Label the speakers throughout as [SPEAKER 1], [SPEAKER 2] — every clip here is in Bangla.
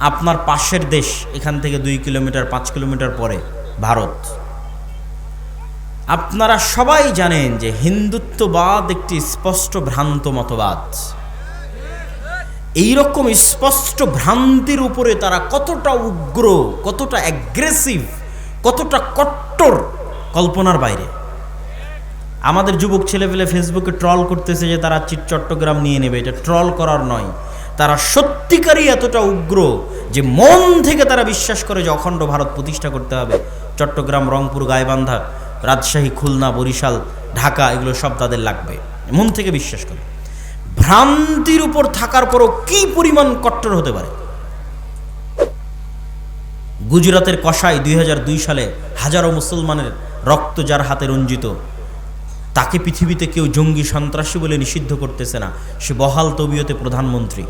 [SPEAKER 1] আপনার পাশের দেশ, এখান থেকে 2 কিলোমিটার 5 কিলোমিটার পরে ভারত। আপনারা সবাই জানেন যে হিন্দুত্ববাদ একটি স্পষ্ট ভ্রান্ত মতবাদ। এইরকম স্পষ্ট ভ্রান্তির উপরে তারা কতটা উগ্র, কতটা অ্যাগ্রেসিভ, কতটা কট্টর, কল্পনার বাইরে। আমাদের যুবক ছেলেপেলে ফেসবুকে ট্রল করতেছে যে তারা চট্টগ্রাম নিয়ে নেবে। এটা ট্রল করার নয়, তারা সত্যিকারই এতটা উগ্র যে মন থেকে তারা বিশ্বাস করে যে অখণ্ড ভারত প্রতিষ্ঠা করতে হবে। চট্টগ্রাম, রংপুর, গাইবান্ধা, রাজশাহী, খুলনা, বরিশাল, ঢাকা, এগুলো সব তাদের লাগবে, মন থেকে বিশ্বাস করে। ভ্রান্তির উপর থাকার পরও কি পরিমাণ কট্টর হতে পারে। গুজরাতের কসাই 2002 সালে হাজারো মুসলমানের রক্ত যার হাতে রঞ্জিত, তাকে পৃথিবীতে কেউ জঙ্গি সন্ত্রাসী বলে নিষিদ্ধ করতেছে না, সে বহাল তবিয়তে প্রধানমন্ত্রী।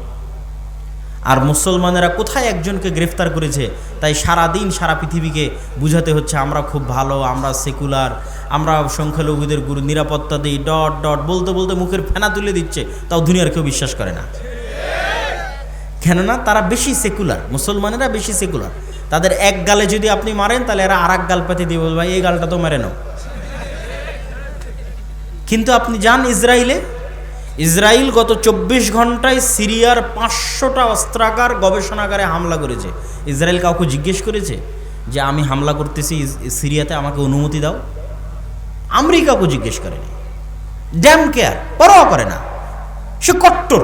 [SPEAKER 1] আর মুসলমানেরা কোথায় একজনকে গ্রেফতার করেছে, তাই সারাদিন সারা পৃথিবীকে বুঝাতে হচ্ছে আমরা খুব ভালো, আমরা সেকুলার, আমরা সংখ্যালঘুদের গুরু নিরাপত্তা দিই, ডট ডট বলতে বলতে মুখের ফেনা তুলে দিচ্ছে, তাও দুনিয়ার কেউ বিশ্বাস করে না। কেননা তারা বেশি সেকুলার, মুসলমানেরা বেশি সেকুলার। তাদের এক গালে যদি আপনি মারেন, তাহলে এরা আর এক গাল পাতে দিয়ে বলবে ভাই এই গালটা তো মেরে নাও। কিন্তু আপনি যান ইসরায়েলে, ইসরায়েল গত 24 ঘন্টায় সিরিয়ার 500টা অস্ত্রাগার, গবেষণাগারে হামলা করেছে। ইসরায়েল কাউকে জিজ্ঞেস করেছে যে আমি হামলা করতেছি সিরিয়াতে, আমাকে অনুমতি দাও? আমেরিকাকে জিজ্ঞেস করেনি। ড্যাম কেয়ার, পরোয়া করে না। সে কট্টর,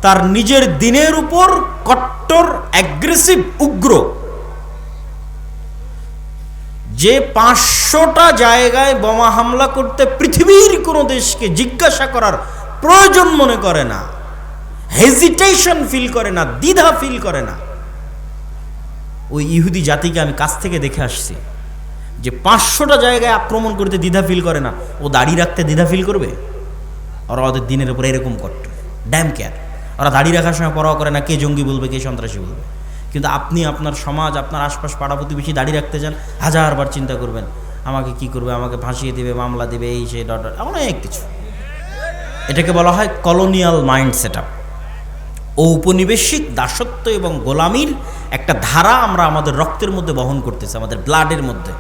[SPEAKER 1] তার নিজের দিনের উপর কট্টর, অ্যাগ্রেসিভ, উগ্র। যে 500টা জায়গায় বোমা হামলা করতে পৃথিবীর কোনো দেশকে জিজ্ঞাসা করার প্রয়োজন মনে করে না, হেজিটেশন ফিল করে না, দ্বিধা ফিল করে না। ওই ইহুদি জাতিকে আমি কাছ থেকে দেখে আসছি যে 500টা জায়গায় আক্রমণ করতে দ্বিধা ফিল করে না, ও দাড়ি রাখতে দ্বিধা ফিল করবে? ওরা ওদের দিনের উপর এরকম কট্টর, ড্যাম কেয়ার। ওরা দাড়ি রাখার সময় পরোয়া করে না কে জঙ্গি বলবে, কে সন্ত্রাসী বলবে। কিন্তু আপনি আপনার সমাজ, আপনার আশপাশ, পাড়া প্রতিবেশী দাড়ি রাখতে চান, হাজারবার চিন্তা করবেন আমাকে কি করবে, আমাকে ফাঁসিয়ে দিবে, মামলা দিবে, এই সে ডট ডট, অনেক কিছু। এটাকে বলা হয় কলোনিয়াল মাইন্ড সেট আপ। ঔপনিবেশিক দাসত্ব এবং গোলামির একটা ধারা আমরা আমাদের রক্তের মধ্যে বহন করতেছি, আমাদের ব্লাডের মধ্যে।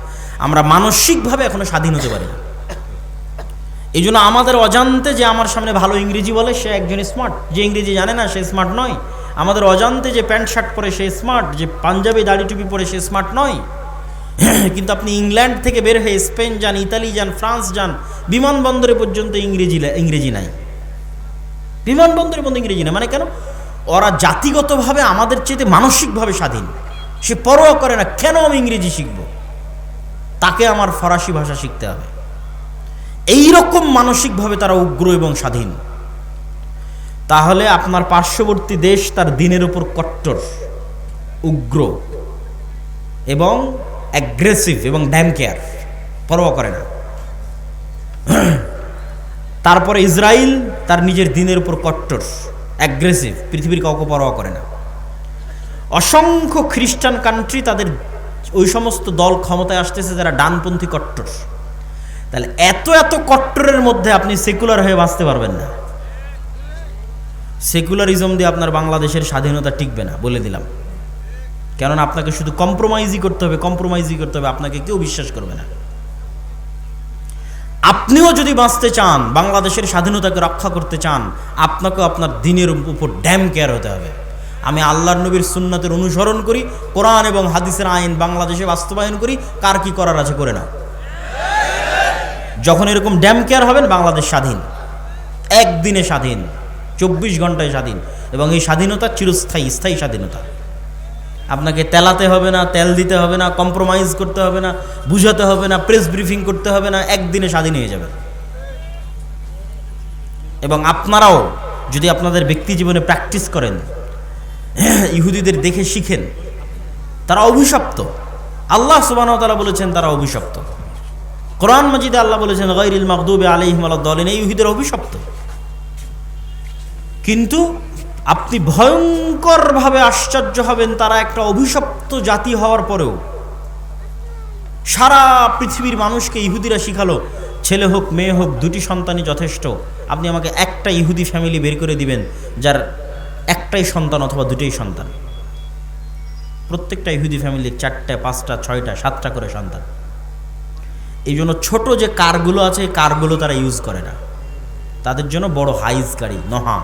[SPEAKER 1] আমরা মানসিকভাবে এখনো স্বাধীন হতে পারি না। এই জন্য আমাদের অজান্তে যে আমার সামনে ভালো ইংরেজি বলে সে একজন স্মার্ট, যে ইংরেজি জানে না সে স্মার্ট নয়। আমাদের অজান্তে যে প্যান্ট শার্ট পরে সে স্মার্ট, যে পাঞ্জাবি দাড়ি টুপি পরে সে স্মার্ট নয়। কিন্তু আপনি ইংল্যান্ড থেকে বের হয়ে স্পেন যান, ইতালি যান, ফ্রান্স যান, বিমানবন্দরে পর্যন্ত ইংরেজি নাই। বিমানবন্দরে পর্যন্ত ইংরেজি নাই। মানে কেন? ওরা জাতিগতভাবে আমাদের চেয়ে মানসিকভাবে স্বাধীন। সে পরোয়া করে না কেন আমি ইংরেজি শিখব, তাকে আমার ফরাসি ভাষা শিখতে হবে। এইরকম মানসিকভাবে তারা উগ্র এবং স্বাধীন। তাহলে আপনার পার্শ্ববর্তী দেশ তার দিনের উপর কট্টর, উগ্র এবং অ্যাগ্রেসিভ এবং ড্যাম কেয়ার, পরোয়া করে না। তারপরে ইসরায়েল তার নিজের দিনের উপর কট্টর, অ্যাগ্রেসিভ, পৃথিবীর কাউকে পরোয়া করে না। অসংখ্য খ্রিস্টান কান্ট্রি, তাদের ওই সমস্ত দল ক্ষমতায় আসতেছে যারা ডানপন্থী কট্টর। তাহলে এত এত কট্টরের মধ্যে আপনি সেকুলার হয়ে বাঁচতে পারবেন না। সেকুলারিজম দিয়ে আপনার বাংলাদেশের স্বাধীনতা টিকবে না, বলে দিলাম। কেননা আপনাকে শুধু কম্প্রোমাইজই করতে হবে, আপনাকে কেউ বিশ্বাস করবে না। আপনিও যদি বাঁচতে চান, বাংলাদেশের স্বাধীনতাকে রক্ষা করতে চান, আপনাকেও আপনার দিনের উপর ড্যাম কেয়ার হতে হবে। আমি আল্লাহর নবীর সুন্নাতের অনুসরণ করি, কোরআন এবং হাদিসের আইন বাংলাদেশে বাস্তবায়ন করি, কার কি করার আছে করে না। যখন এরকম ড্যাম কেয়ার হবেন, বাংলাদেশ স্বাধীন, একদিনে স্বাধীন, 24 ঘন্টায় স্বাধীন। এবং এই স্বাধীনতা চিরস্থায়ী, স্থায়ী স্বাধীনতা। আপনাকে তেলাতে হবে না, তেল দিতে হবে না, কম্প্রোমাইজ করতে হবে না, বুঝাতে হবে না, প্রেস ব্রিফিং করতে হবে না, একদিনে স্বাধীন হয়ে যাবে। এবং আপনারাও যদি আপনাদের ব্যক্তি জীবনে প্র্যাকটিস করেন, ইহুদিদের দেখে শিখেন, তারা অভিশপ্ত। আল্লাহ সুবহানাহু ওয়া তাআলা বলেছেন তারা অভিশপ্ত। কোরআন মাজিদে আল্লাহ বলেছেন গায়রিল মাগদুবি আলাইহিম ওয়ালাদ-দালিন, এই ইহুদিরা অভিশপ্ত। কিন্তু আপনি ভয়ঙ্করভাবে আশ্চর্য হবেন, তারা একটা অভিশপ্ত জাতি হওয়ার পরেও সারা পৃথিবীর মানুষকে ইহুদিরা শিখালো ছেলে হোক মেয়ে হোক দুটি সন্তানই যথেষ্ট। আপনি আমাকে একটা ইহুদি ফ্যামিলি বের করে দিবেন যার একটাই সন্তান অথবা দুটোই সন্তান। প্রত্যেকটা ইহুদি ফ্যামিলির 4টা 5টা 6টা 7টা করে সন্তান। এই জন্য ছোট যে কারগুলো আছে এই কারগুলো তারা ইউজ করে না, তাদের জন্য বড় হাইস গাড়ি নহা,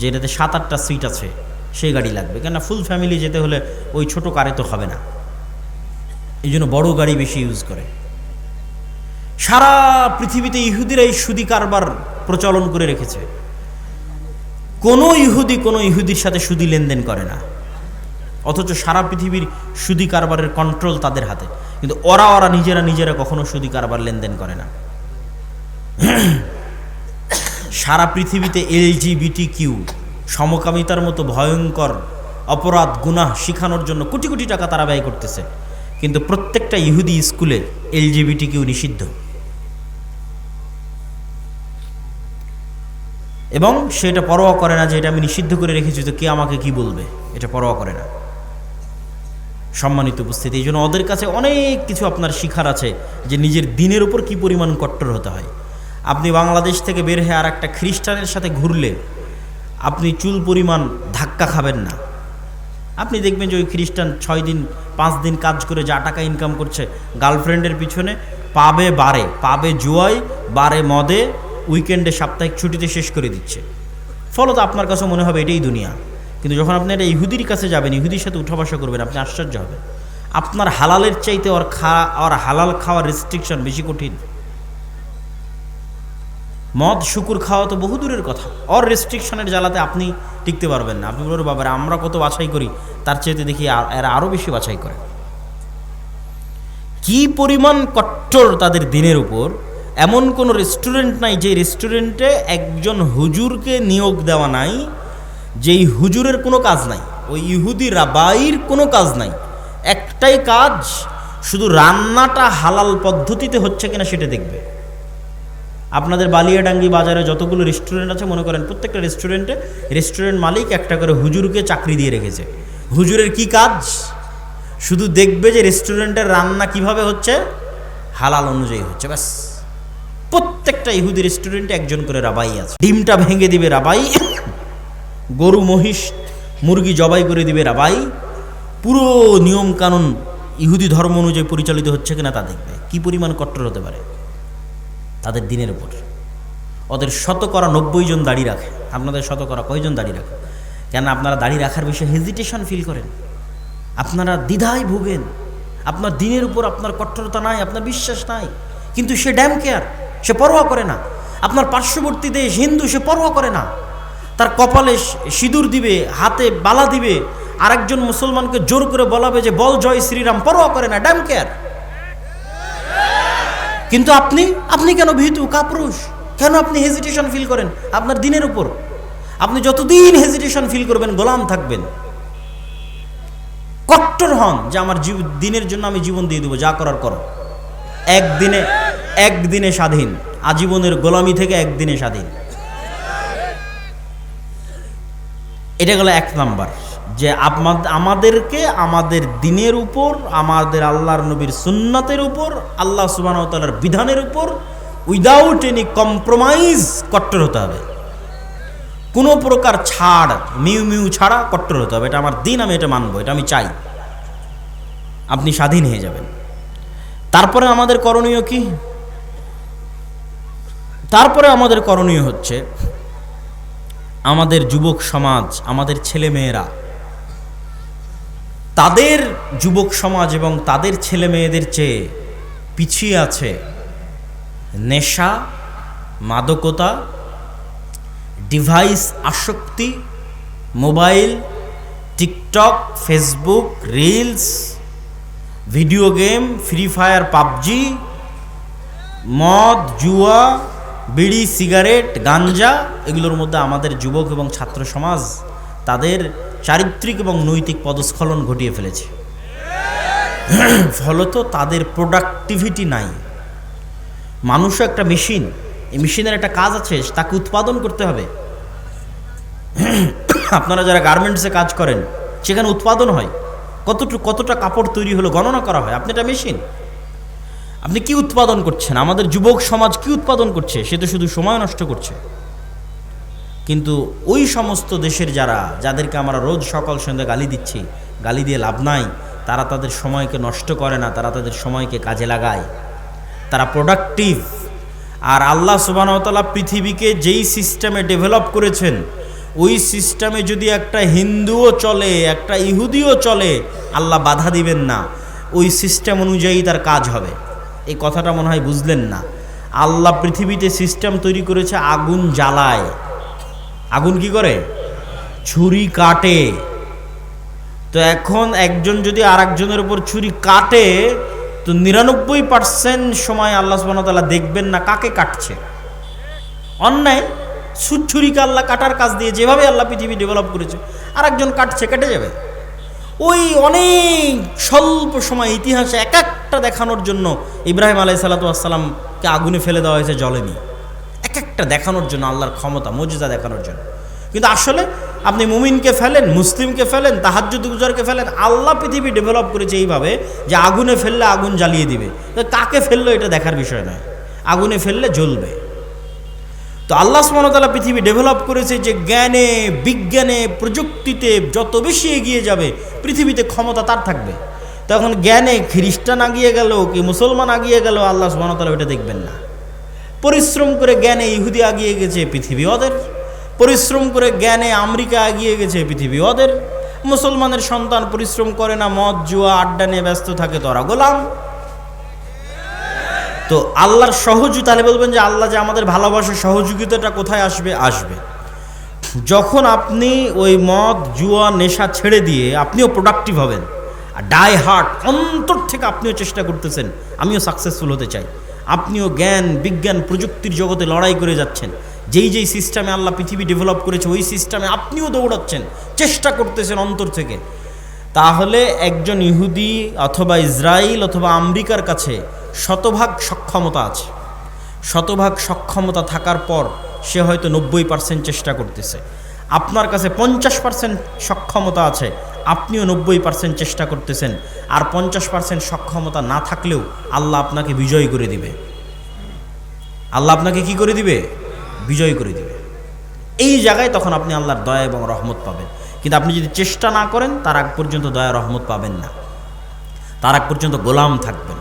[SPEAKER 1] যেটাতে 7-8টা সিট আছে সেই গাড়ি লাগবে, কেননা ফুল ফ্যামিলি যেতে হলে ওই ছোট কারে তো হবে না, এই জন্য বড় গাড়ি বেশি ইউজ করে। সারা পৃথিবীতে ইহুদিরা এই সুদি কারবার প্রচলন করে রেখেছে। কোনো ইহুদির সাথে সুদি লেনদেন করে না, অথচ সারা পৃথিবীর সুদি কারবারের কন্ট্রোল তাদের হাতে, কিন্তু ওরা নিজেরা কখনো সুদি কারবার লেনদেন করে না। সারা পৃথিবীতে LGBTQ সমকামিতার মতো ভয়ঙ্কর অপরাধ গুনাহ শিখানোর জন্য কোটি কোটি টাকা তারা ব্যয় করতেছে, কিন্তু প্রত্যেকটা ইহুদি স্কুলে LGBTQ নিষিদ্ধ, এবং সেটা পরোয়া করে না যে এটা আমি নিষিদ্ধ করে রেখেছি তো কে আমাকে কি বলবে, এটা পরোয়া করে না। সম্মানিত উপস্থিতি, এই জন্য ওদের কাছে অনেক কিছু আপনার শিখার আছে যে নিজের দিনের উপর কি পরিমাণ কট্টর হতে হয়। আপনি বাংলাদেশ থেকে বের হয়ে আর একটা খ্রিস্টানের সাথে ঘুরলে আপনি চুল পরিমাণ ধাক্কা খাবেন না। আপনি দেখবেন যে ওই খ্রিস্টান 6 দিন 5 দিন কাজ করে যা টাকা ইনকাম করছে গার্লফ্রেন্ডের পিছনে, পাবে জুয়ায়, বারে মদে, উইকেন্ডে সাপ্তাহিক ছুটিতে শেষ করে দিচ্ছে। ফলত আপনার কাছে মনে হবে এটাই দুনিয়া, কিন্তু যখন আপনি একটা ইহুদির কাছে যাবেন, ইহুদির সাথে উঠা বসা করবেন, আপনি আশ্চর্য হবেন। আপনার হালালের চাইতে ওর হালাল খাওয়ার রেস্ট্রিকশন বেশি কঠিন। মদ শুকুর খাওয়া তো বহু দূরের কথা, ওর রেস্ট্রিকশনের জ্বালাতে আপনি টিকতে পারবেন না। আপনি বলবেন বাবার আমরা কত বাছাই করি, তার চাইতে দেখি এরা আরও বেশি বাছাই করে। কি পরিমাণ কট্টর তাদের দিনের উপর। এমন কোনো রেস্টুরেন্ট নাই যে রেস্টুরেন্টে একজন হুজুরকে নিয়োগ দেওয়া নাই, যেই হুজুরের কোনো কাজ নাই, ওই ইহুদি রাবাইর কোনো কাজ নাই। একটাই কাজ, শুধু রান্নাটা হালাল পদ্ধতিতে হচ্ছে কিনা সেটা দেখবে। আপনাদের বালিয়াডাঙ্গি বাজারে যতগুলো রেস্টুরেন্ট আছে, মনে করেন প্রত্যেকটা রেস্টুরেন্ট মালিক একটা করে হুজুরকে চাকরি দিয়ে রেখেছে। হুজুরের কি কাজ? শুধু দেখবে যে রেস্টুরেন্টের রান্না কিভাবে হচ্ছে, হালাল অনুযায়ী হচ্ছে, ব্যাস। প্রত্যেকটা ইহুদি রেস্টুরেন্টে একজন করে রাবাই আছে। ডিমটা ভেঙে দিবে রাবাই, গরু মহিষ মুরগি জবাই করে দিবে রাবাই। পুরো নিয়ম কানুন ইহুদি ধর্ম অনুযায়ী পরিচালিত হচ্ছে কিনা তা দেখবে। কি পরিমাণ কট্টর হতে পারে তাদের দিনের উপর। ওদের 90 জন দাড়ি রাখে, আপনাদের কয়জন দাড়ি রাখে? কেন আপনারা দাড়ি রাখার বিষয়ে হেজিটেশন ফিল করেন, আপনারা দ্বিধায় ভোগেন, আপনার দিনের উপর আপনার কট্টরতা নাই, আপনার বিশ্বাস নাই, কিন্তু সে ড্যাম কেয়ার, সে পরোয়া করে না। আপনার পার্শ্ববর্তী দেশ হিন্দু, সে পরোয়া করে না, তার কপালে সিঁদুর দিবে, হাতে বালা দিবে, আরেকজন মুসলমানকে জোর করে বলাবে যে বল জয় শ্রীরাম, পরোয়া করে না, ড্যাম কেয়ার। কিন্তু আপনি কেন ভীতু কাপুরুষ? কেন আপনি হেজিটেশন ফিল করেন আপনার দিনের উপর? আপনি যতদিন হেজিটেশন ফিল করবেন গোলাম থাকবেন। কট্টর হন যে আমার দিনের জন্য আমি জীবন দিয়ে দেবো, যা করার করো। একদিনে স্বাধীন, আজীবনের গোলামি থেকে একদিনে স্বাধীন। এটা গেল 1 নাম্বার, যে আমাদেরকে আমাদের দিনের উপর, আমাদের আল্লাহর নবীর সুন্নাতের উপর, আল্লাহ সুবহানাহু ওয়া তাআলার বিধানের উপর উইদাউট এনি কম্প্রোমাইজ কট্টর হতে হবে। কোনো প্রকার ছাড়, মিউ ছাড়া কট্টর হতে হবে। এটা আমার দিন, আমি এটা মানবো, এটা আমি চাই। আপনি স্বাধীন হয়ে যাবেন। তারপরে আমাদের করণীয় কি? তারপরে আমাদের করণীয় হচ্ছে আমাদের যুবক সমাজ, আমাদের ছেলে মেয়েরা, তাদের যুবক সমাজ এবং তাদের ছেলে মেয়েদের চেয়ে পিছিয়ে আছে নেশা, মাদকতা, ডিভাইস আসক্তি, mobile, TikTok, Facebook, reels, video game, free fire, PUBG, মদ, জুয়া, বিড়ি, সিগারেট, গাঞ্জা। এগুলোর মধ্যে আমাদের যুবক এবং ছাত্র সমাজ তাদের চারিত্রিক এবং নৈতিক পদস্খলন ঘটিয়ে ফেলেছে। ফলত তাদের প্রোডাক্টিভিটি নাই। মানুষও একটা মেশিন, এই মেশিনের একটা কাজ আছে, তাকে উৎপাদন করতে হবে। আপনারা যারা গার্মেন্টসে কাজ করেন, সেখানে উৎপাদন হয়, কতটা কাপড় তৈরি হলো গণনা করা হয়। আপনি একটা মেশিন, আপনি কি উৎপাদন করছেন? আমাদের যুবক সমাজ কি উৎপাদন করছে? সে তো শুধু সময় নষ্ট করছে। কিন্তু ওই সমস্ত দেশের যাদেরকে আমরা রোজ সকাল সন্ধ্যা গালি দিচ্ছি, গালি দিয়ে লাভ নাই। তারা তাদের সময়কে নষ্ট করে না, তারা তাদের সময়কে কাজে লাগায়, তারা প্রোডাক্টিভ। আর আল্লাহ সুবহানাহু ওয়া তাআলা পৃথিবীকে যেই সিস্টেমে ডেভেলপ করেছেন, ওই সিস্টেমে যদি একটা হিন্দুও চলে, একটা ইহুদিও চলে, আল্লাহ বাধা দিবেন না, ওই সিস্টেম অনুযায়ী তার কাজ হবে। এই কথাটা মনে হয় বুঝলেন না। আল্লাহ পৃথিবীতে সিস্টেম তৈরি করেছে, আগুন জ্বালায়। আগুন কি করে? ছুরি কাটে। তো এখন একজন যদি আর একজনের উপর ছুরি কাটে, তো 99% সময় আল্লাহ সুবহানাহু ওয়া তাআলা দেখবেন না কাকে কাটছে। অন্যায় ছুরিকে আল্লাহ কাটার কাজ দিয়ে, যেভাবে আল্লাহ পৃথিবী ডেভেলপ করেছে, আর একজন কাটছে, কেটে যাবে। ওই অনেক স্বল্প সময় ইতিহাসে এক একটা দেখানোর জন্য ইব্রাহিম আলাইহিস সালাতু ওয়াস সালামকে আগুনে ফেলে দেওয়া হয়েছে, জ্বলেনি। এক একটা দেখানোর জন্য, আল্লাহর ক্ষমতা, মুজিজা দেখানোর জন্য। কিন্তু আসলে আপনি মুমিনকে ফেলেন, মুসলিমকে ফেলেন, তাহাজ্জুদ গুজারকে ফেলেন, আল্লাহ পৃথিবী ডেভেলপ করেছে এইভাবে যে আগুনে ফেললে আগুন জ্বালিয়ে দিবে। তো কাকে ফেললো এটা দেখার বিষয় নয়, আগুনে ফেললে জ্বলবে। তো আল্লাহ সুবহানাহু ওয়া তাআলা পৃথিবী ডেভেলপ করেছে যে জ্ঞানে, বিজ্ঞানে, প্রযুক্তিতে যত বেশি এগিয়ে যাবে পৃথিবীতে ক্ষমতা তার থাকবে। তখন জ্ঞানে খ্রিস্টান আগিয়ে গেল কি মুসলমান আগিয়ে গেল, আল্লাহ সুবহানাহু ওয়া তাআলা এটা দেখবেন না। পরিশ্রম করে জ্ঞানে ইহুদি আগিয়ে গেছে, পৃথিবী ওদের। পরিশ্রম করে জ্ঞানে আমেরিকা এগিয়ে গেছে, পৃথিবী ওদের। মুসলমানের সন্তান পরিশ্রম করে না, মদ জুয়া আড্ডা নিয়ে ব্যস্ত থাকে, তোরা গোলাম। তো আল্লাহর সহযোগিতা, তাহলে বলবেন যে আল্লাহ যে আমাদের ভালোবাসে, সহযোগিতাটা কোথায় আসবে? আসবে যখন আপনি ওই মদ জুয়া নেশা ছেড়ে দিয়ে আপনিও প্রোডাক্টিভ হবেন, আর ডাই হার্ট অন্তর থেকে আপনিও চেষ্টা করতেছেন আমিও সাকসেসফুল হতে চাই, আপনিও জ্ঞান বিজ্ঞান প্রযুক্তির জগতে লড়াই করে যাচ্ছেন, যেই যেই সিস্টেমে আল্লাহ পৃথিবী ডেভেলপ করেছে ওই সিস্টেমে আপনিও দৌড়াচ্ছেন, চেষ্টা করতেছেন অন্তর থেকে, তাহলে একজন ইহুদি অথবা ইসরায়েল অথবা আমেরিকার কাছে শতভাগ সক্ষমতা আছে। শতভাগ সক্ষমতা থাকার পর সে হয়তো 90% চেষ্টা করতেছে। আপনার কাছে 50% সক্ষমতা আছে, আপনিও 90% চেষ্টা করতেছেন। আর 50% সক্ষমতা না থাকলেও আল্লাহ আপনাকে বিজয় করে দিবে। আল্লাহ আপনাকে কি করে দিবে? বিজয় করে দিবে। এই জায়গায় তখন আপনি আল্লাহর দয়া এবং রহমত পাবেন। কিন্তু আপনি যদি চেষ্টা না করেন, তার আগ পর্যন্ত দয়া রহমত পাবেন না, তার আগ পর্যন্ত গোলাম থাকবেন।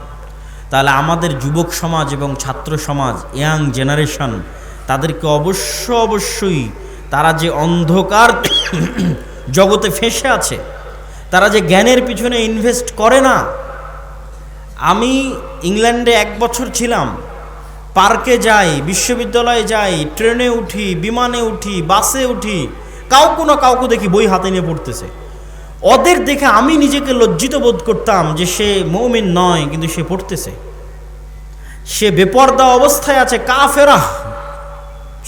[SPEAKER 1] তাহলে আমাদের যুবক সমাজ এবং ছাত্র সমাজ, ইয়াং জেনারেশন, তাদেরকে অবশ্যই তারা যে অন্ধকার জগতে ফেঁসে আছে, তারা যে জ্ঞানের পিছনে ইনভেস্ট করে না। আমি ইংল্যান্ডে 1 বছর ছিলাম, পার্কে যাই, বিশ্ববিদ্যালয়ে যাই, ট্রেনে উঠি, বিমানে উঠি, বাসে উঠি, কাউকে না কাউকে দেখি বই হাতে নিয়ে পড়তেছে। ওদের দেখে আমি নিজেকে লজ্জিত বোধ করতাম যে সে মুমিন নয়, কিন্তু সে পড়তেছে, সে বেপরদা অবস্থায় আছে, কাফেরা,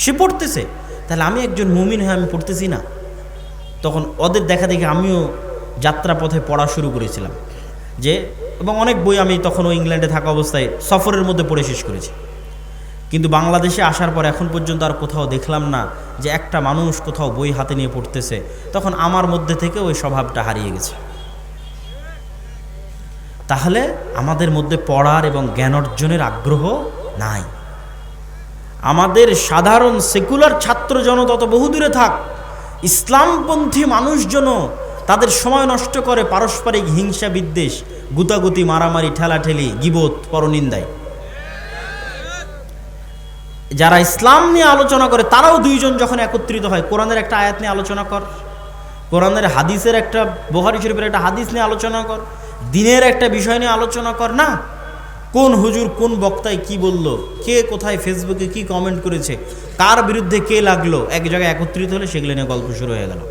[SPEAKER 1] সে পড়তেছে। তাহলে আমি একজন মুমিন হয়ে আমি পড়তেছি না? তখন ওদের দেখা দেখে আমিও যাত্রাপথে পড়া শুরু করেছিলাম এবং অনেক বই আমি তখনও ইংল্যান্ডে থাকা অবস্থায় সফরের মধ্যে পড়ে শেষ করেছি। কিন্তু বাংলাদেশে আসার পর এখন পর্যন্ত আর কোথাও দেখলাম না যে একটা মানুষ কোথাও বই হাতে নিয়ে পড়তেছে। তখন আমার মধ্যে থেকে ওই স্বভাবটা হারিয়ে গেছে। তাহলে আমাদের মধ্যে পড়ার এবং জ্ঞান অর্জনের আগ্রহ নাই। আমাদের সাধারণ সেকুলার ছাত্র জনতা তো বহুদূরে থাক, ইসলামপন্থী মানুষজন তাদের সময় নষ্ট করে পারস্পরিক হিংসা বিদ্বেষ, গুতাগুতি, মারামারি, ঠেলাঠেলি, গীবত, পরনিন্দায়। যারা ইসলাম নিয়ে আলোচনা করে তারাও দুইজন যখন একত্রিত হয়, কোরআনের একটা আয়াত নিয়ে আলোচনা কর, কোরআনের হাদিসের একটা, বুখারী শরীফের একটা হাদিস নিয়ে আলোচনা কর, দিনের একটা বিষয় নিয়ে আলোচনা কর না। কোন হুজুর কোন বক্তায় কি বলল, কে কোথায় ফেসবুকে কি কমেন্ট করেছে, কার বিরুদ্ধে কে লাগলো, এক জায়গায় একত্রিত হলে সেগুলো নিয়ে গল্প শুরু হয়ে গেল।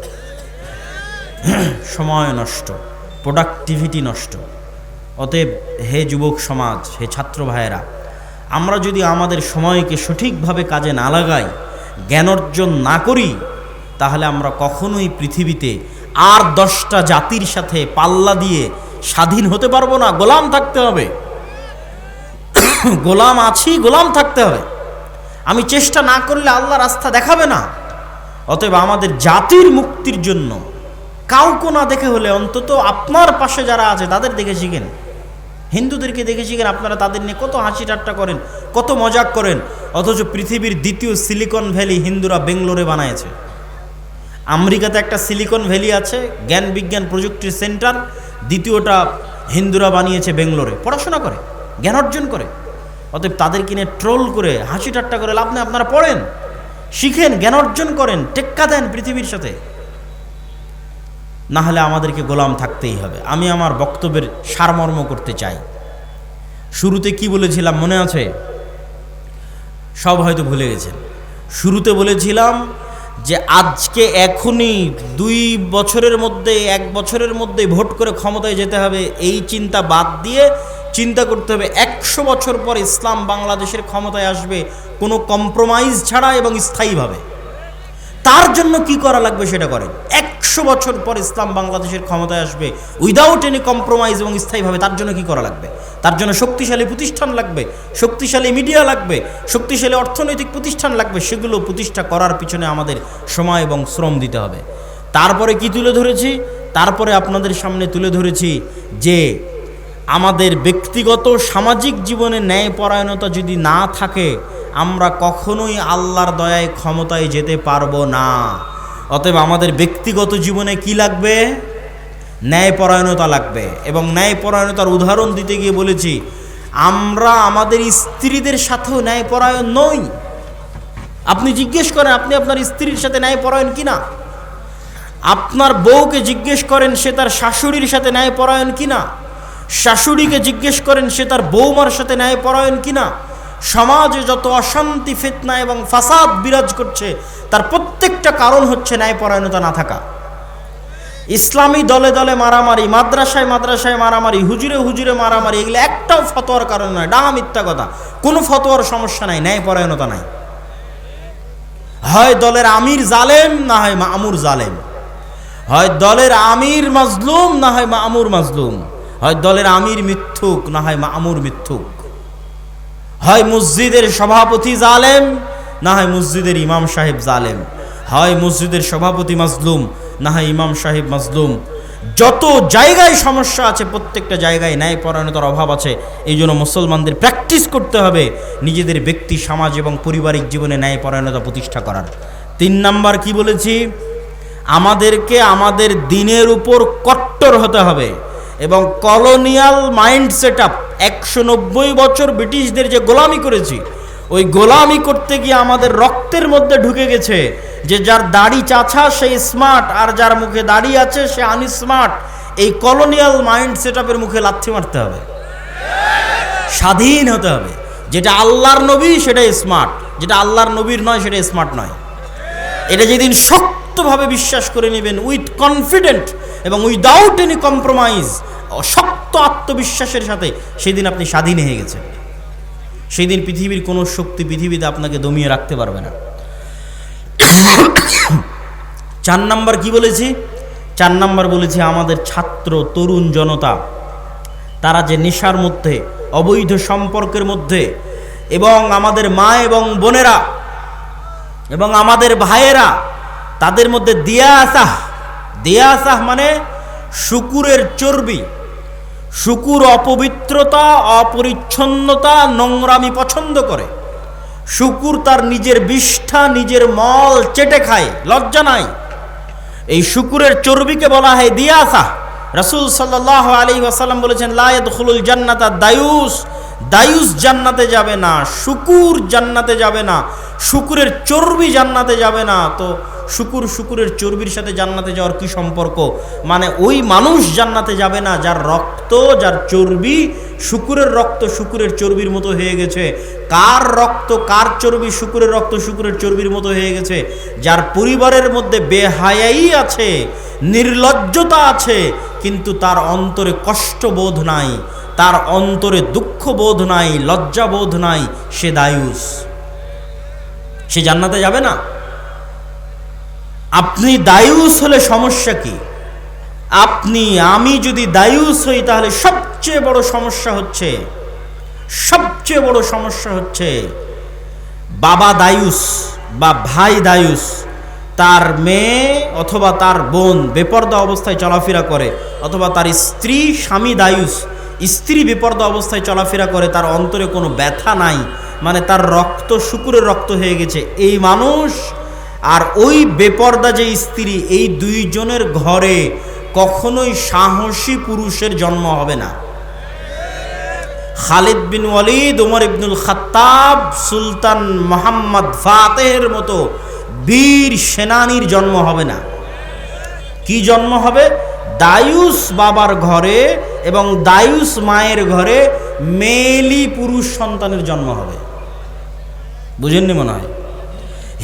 [SPEAKER 1] সময় নষ্ট, প্রোডাক্টিভিটি নষ্ট। অতএব হে যুবক সমাজ, হে ছাত্র ভাইয়েরা, আমরা যদি আমাদের সময়কে সঠিকভাবে কাজে না লাগাই, জ্ঞান অর্জন না করি, তাহলে আমরা কখনোই পৃথিবীতে আর 10টা জাতির সাথে পাল্লা দিয়ে স্বাধীন হতে পারবো না। গোলাম থাকতে হবে, গোলাম আছি, গোলাম থাকতে হবে। আমি চেষ্টা না করলে আল্লাহ রাস্তা দেখাবে না। অতএব আমাদের জাতির মুক্তির জন্য কাউকে না দেখে হলে অন্তত আপনার পাশে যারা আছে তাদের দেখে শিখেন। হিন্দুদেরকে দেখে শিখেন, আপনারা তাদের নিয়ে কত হাসি ঠাট্টা করেন, কত মজাক করেন, অথচ পৃথিবীর দ্বিতীয় সিলিকন ভ্যালি হিন্দুরা বেঙ্গলোরে বানায়েছে। আমেরিকাতে একটা সিলিকন ভ্যালি আছে, জ্ঞান বিজ্ঞান প্রযুক্তির সেন্টার। দ্বিতীয়টা হিন্দুরা বানিয়েছে বেঙ্গলোরে, পড়াশোনা করে, জ্ঞান অর্জন করে। অতএব তাদের কিনে ট্রোল করে, হাসি ঠাট্টা করে লাভ নেই। আপনারা পড়েন, শিখেন, জ্ঞান অর্জন করেন, টেক্কা দেন পৃথিবীর সাথে। না হলে আমাদেরকে গোলাম থাকতেই হবে। আমি আমার বক্তব্যের সারমর্ম করতে চাই। শুরুতে কি বলেছিলাম মনে আছে? সব হয়তো ভুলে গেছেন। শুরুতে বলেছিলাম যে আজকে এখনই 2 বছরের মধ্যে 1 বছরের মধ্যে ভোট করে ক্ষমতায় যেতে হবে, এই চিন্তা বাদ দিয়ে চিন্তা করতে হবে 100 বছর পর ইসলাম বাংলাদেশের ক্ষমতায় আসবে কোনো কম্প্রোমাইজ ছাড়া এবং স্থায়ীভাবে। তার জন্য কি করা লাগবে সেটা করেন। 100 বছর পর ইসলাম বাংলাদেশের ক্ষমতায় আসবে উইদাউট এনি কম্প্রোমাইজ এবং স্থায়ীভাবে। তার জন্য কি করা লাগবে? তার জন্য শক্তিশালী প্রতিষ্ঠান লাগবে, শক্তিশালী মিডিয়া লাগবে, শক্তিশালী অর্থনৈতিক প্রতিষ্ঠান লাগবে। সেগুলো প্রতিষ্ঠা করার পিছনে আমাদের সময় এবং শ্রম দিতে হবে। তারপরে কি তুলে ধরেছি? তারপরে আপনাদের সামনে তুলে ধরেছি যে আমাদের ব্যক্তিগত সামাজিক জীবনে ন্যায়পরায়ণতা যদি না থাকে, আমরা কখনোই আল্লাহর দয়ায় ক্ষমতায় যেতে পারবো না। অতএব আমাদের ব্যক্তিগত জীবনে কি লাগবে? ন্যায়পরায়ণতা লাগবে। এবং ন্যায়পরায়ণতার উদাহরণ দিতে গিয়ে বলেছি, আমরা আমাদের স্ত্রীদের সাথেও ন্যায়পরায়ণ নই। আপনি জিজ্ঞেস করেন আপনি আপনার স্ত্রীর সাথে ন্যায়পরায়ণ কিনা। আপনার বউকে জিজ্ঞেস করেন সে তার শাশুড়ির সাথে ন্যায়পরায়ণ কিনা। শাশুড়িকে জিজ্ঞেস করেন সে তার বৌমার সাথে ন্যায়পরায়ণ কিনা। সমাজে যত অশান্তি, ফিতনা এবং ফাসাদ বিরাজ করছে তার প্রত্যেকটা কারণ হচ্ছে ন্যায়পরায়ণতা না থাকা। ইসলামী দলে দলে মারামারি, মাদ্রাসায় মাদ্রাসায় মারামারি, হুজুরে হুজুরে মারামারি, এগুলো একটাও ফতোয়ার কারণ নয়, ডাহা মিথ্যা কথা। কোনো ফতোয়ার সমস্যা নাই, ন্যায়পরায়ণতা নাই। হয় দলের আমির জালেম, না হয় মামুর জালেম। হয় দলের আমির মাজলুম, না হয় মামুর মাজলুম। হয় দলের আমির মিথ্যুক, না হয় মামুর মিথ্যুক। হয় মসজিদের সভাপতি জালেম, না হয় মসজিদের ইমাম সাহেব জালেম। হয় মসজিদের সভাপতি মাজলুম, না হয় ইমাম সাহেব মাজলুম। যত জায়গায় সমস্যা আছে প্রত্যেকটা জায়গায় ন্যায়পরায়ণতার অভাব আছে। এই জন্য মুসলমানদের প্র্যাকটিস করতে হবে নিজেদের ব্যক্তি, সমাজ এবং পারিবারিক জীবনে ন্যায়পরায়ণতা প্রতিষ্ঠা করার। 3 নাম্বার কি বলেছি? আমাদেরকে আমাদের দিনের উপর কট্টর হতে হবে এবং কলোনিয়াল মাইন্ড সেট আপ, 190 বছর ব্রিটিশদের যে গোলামি করেছি, ওই গোলামি করতে গিয়ে আমাদের রক্তের মধ্যে ঢুকে গেছে যে যার দাড়ি চাছা সে স্মার্ট, আর যার মুখে দাড়ি আছে সে আনস্মার্ট। এই কলোনিয়াল মাইন্ড সেট আপের মুখে লাথি মারতে হবে, স্বাধীন হতে হবে। যেটা আল্লাহর নবী সেটা স্মার্ট, যেটা আল্লাহর নবীর নয় সেটা স্মার্ট নয়। এটা যেদিন শক্তভাবে বিশ্বাস করে নেবেন উইথ কনফিডেন্ট এবং উইদাউট এনি কম্প্রোমাইজ, শক্ত আত্মবিশ্বাসের সাথে, সেদিন আপনি স্বাধীন হয়ে গেছেন। সেই দিন পৃথিবীর কোনো শক্তি পৃথিবীতে আপনাকে দমিয়ে রাখতে পারবে না। 4 নাম্বার কি বলেছি? 4 নাম্বার বলেছি আমাদের ছাত্র তরুণ জনতা, তারা যে নেশার মধ্যে, অবৈধ সম্পর্কের মধ্যে, এবং আমাদের মা এবং বোনেরা এবং আমাদের ভাইয়েরা, তাদের মধ্যে দিয়াসাহ মানে শুকুরের চর্বি। শুকুর অপবিত্রতা, অপরিচ্ছন্নতা, নোংরামি পছন্দ করে। শুকুর তার নিজের বিষ্ঠা, নিজের মল চেটে খায়, লজ্জা নাই। এই শুকুরের চর্বিকে বলা হয় দিয়াসাহ। রাসূল সাল্লাল্লাহু আলাইহি ওয়াসাল্লাম বলেছেন, লা ইয়াদখুলুল জান্নাতা দায়ুস, দায়ুস জান্নাতে যাবে না, শুকুর জান্নাতে যাবে না, শুকুরের চর্বি জান্নাতে যাবে না। তো শুকুরের চর্বির সাথে জান্নাতে যাওয়ার কি সম্পর্ক? মানে ওই মানুষ জান্নাতে যাবে না যার রক্ত, যার চর্বি শুকুরের রক্ত শুকুরের চর্বির মতো হয়ে গেছে। কার রক্ত, কার চর্বি শুকুরের রক্ত শুকুরের চর্বির মতো হয়ে গেছে? যার পরিবারের মধ্যে বেহায়াই আছে, নির্লজ্জতা আছে, কিন্তু তার অন্তরে কষ্টবোধ নাই, তার অন্তরে দুঃখবোধ নাই, লজ্জাবোধ নাই, সে দায়ুস, সে জান্নাতে যাবে না। আপনি দায়ুস হলে সমস্যা কি? আমি যদি দায়ুস হই তাহলে সবচেয়ে বড় সমস্যা হচ্ছে বাবা দায়ুস বা ভাই দায়ুস, তার মেয়ে অথবা তার বোন বেপরদা অবস্থায় চলাফেরা করে, অথবা তার স্বামী দায়ুস, স্ত্রী বেপরদা অবস্থায় চলাফেরা করে, তার অন্তরে কোনো ব্যথা নাই, মানে তার রক্ত শুকুরের রক্ত হয়ে গেছে। এই মানুষ আর ওই বেপর্দা যে স্ত্রী, এই দুইজনের ঘরে কখনোই সাহসী পুরুষের জন্ম হবে না। খালিদ বিন ওয়ালিদ, ওমর ইবনুল খাত্তাব, সুলতান মোহাম্মদ ফাতেহের মতো বীর সেনানীর জন্ম হবে না। কি জন্ম হবে? দায়ুস বাবার ঘরে এবং দায়ুস মায়ের ঘরে মেলি পুরুষ সন্তানের জন্ম হবে। বুঝেননি মনে হয়?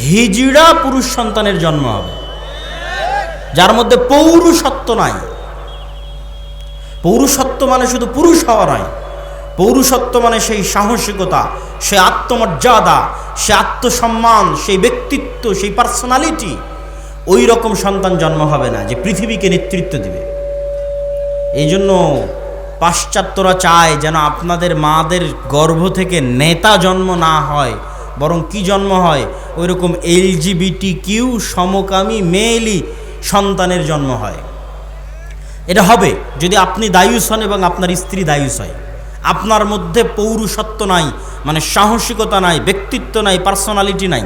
[SPEAKER 1] হিজড়া পুরুষ সন্তানের জন্ম হবে, যার মধ্যে পৌরুষত্ব নাই। পৌরুষত্ব মানে শুধু পুরুষ হওয়া নয়, পৌরুষত্ব মানে সেই সাহসিকতা, সে আত্মমর্যাদা, সে আত্মসম্মান, সেই ব্যক্তিত্ব, সেই পার্সোনালিটি। ওই রকম সন্তান জন্ম হবে না যে পৃথিবীকে নেতৃত্ব দিবে। এই জন্য পাশ্চাত্যরা চায় যেন আপনাদের মাদের গর্ভ থেকে নেতা জন্ম না হয়, বরং কি জন্ম হয়? ওই রকম LGBTQ সমকামী মেয়েলি সন্তানের জন্ম হয়। এটা হবে যদি আপনি দায়ুস হন এবং আপনার স্ত্রী দায়ুস হয়। আপনার মধ্যে পৌরুষত্ব নাই, মানে সাহসিকতা নাই, ব্যক্তিত্ব নাই, পার্সোনালিটি নাই।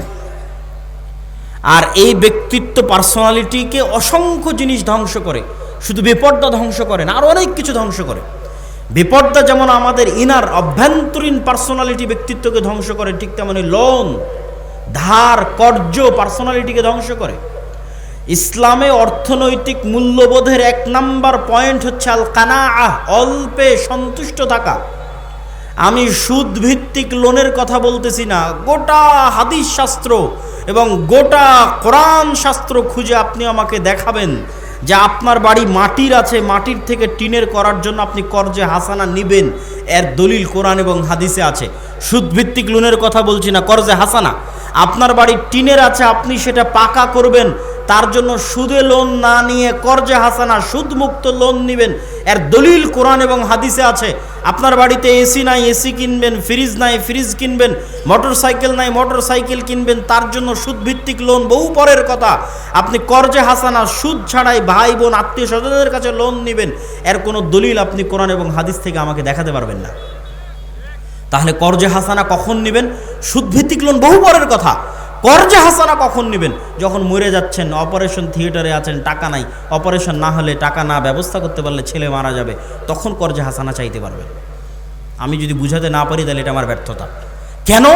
[SPEAKER 1] আর এই ব্যক্তিত্ব, পার্সোনালিটিকে অসংখ্য জিনিস ধ্বংস করে, শুধু বেপর্দা ধ্বংস করে না, আরও অনেক কিছু ধ্বংস করে। বেপর্দা যেমন আমাদের ইনার অভ্যন্তরীণ পার্সোনালিটি, ব্যক্তিত্বকে ধ্বংস করে, ঠিক তেমনি লোন, ধার, কর্জ পার্সোনালিটিকে ধ্বংস করে। ইসলামে অর্থনৈতিক মূল্যবোধের 1 নাম্বার পয়েন্ট হচ্ছে আল কানাআহ, অল্পে সন্তুষ্ট থাকা। আমি সুদ ভিত্তিক লোনের কথা বলতেছি না, গোটা হাদিস শাস্ত্র এবং গোটা কোরআন শাস্ত্র খুঁজে আপনি আমাকে দেখাবেন যে আপনার বাড়ি মাটির আছে, মাটির থেকে টিনের করার জন্য আপনি কর্জে হাসানা নিবেন, এর দলিল কোরআন এবং হাদিসে আছে। সুদ ভিত্তিক লোনের কথা বলছি না, কর্জে হাসানা। আপনার বাড়ি টিনের আছে, আপনি সেটা পাকা করবেন, তার জন্য সুদে লোন না নিয়ে কর্জে হাসানা, সুদমুক্ত লোন নেবেন, এর দলিল কোরআন এবং হাদিসে আছে। আপনার বাড়িতে এসি নাই, এসি কিনবেন, ফ্রিজ নাই, ফ্রিজ কিনবেন, মোটর সাইকেল নাই, মোটর সাইকেল কিনবেন, তার জন্য সুদভিত্তিক লোন বহু পরের কথা। আপনি কর্জে হাসানা, সুদ ছাড়াই ভাই বোন আত্মীয় স্বজনদের কাছে লোন নেবেন, এর কোনো দলিল আপনি কোরআন এবং হাদিস থেকে আমাকে দেখাতে পারবেন না। তাহলে কর্জে হাসানা কখন নেবেন? সুদভিত্তিক লোন বহু পরের কথা। কর্জে হাসানা কখন নেবেন? যখন মরে যাচ্ছেন, অপারেশন থিয়েটারে আছেন, টাকা নাই, অপারেশন না হলে, টাকা না ব্যবস্থা করতে পারলে ছেলে মারা যাবে, তখন কর্জে হাসানা চাইতে পারবেন। আমি যদি বুঝাতে না পারি তাহলে এটা আমার ব্যর্থতা। কেন?